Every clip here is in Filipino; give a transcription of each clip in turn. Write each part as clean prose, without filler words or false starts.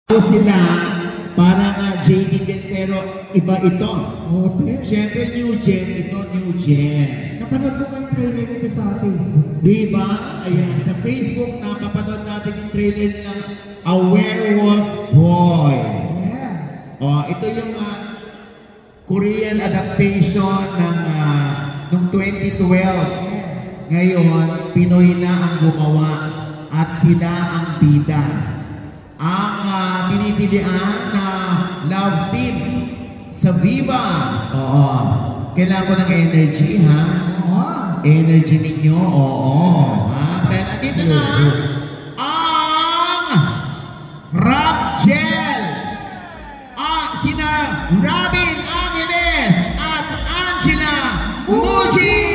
Sila, parang JD din, pero iba ito. Okay. Siyempre new gen, ito new gen. Napanood ko kayo trailer nito sa Facebook. Diba? Ayan, sa Facebook, napapanood natin yung trailer nilang A Werewolf Boy. Yeah. Oh, ito yung Korean adaptation ng nung 2012. Yeah. Ngayon, Pinoy na ang gumawa at sila ang bida. Ang tinitilian na love team sa Viva. Oo. Kailangan ko ng energy, ha? Oo. Energy ninyo, oo. Ha? Dahil andito na ang Rap Gel. Sina Robin Angeles at Angela Muji.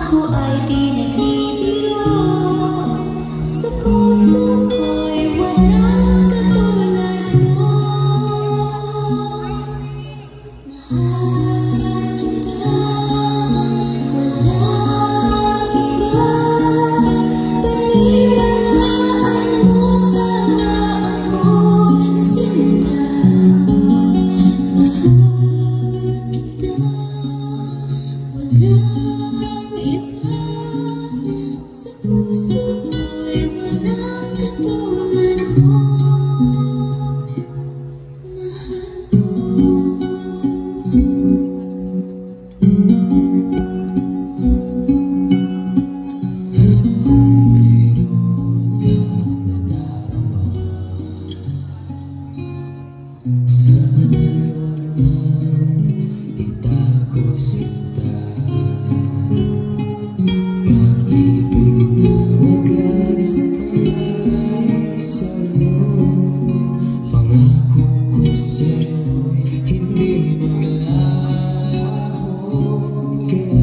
Ako ay di nagbibiro sa puso ko.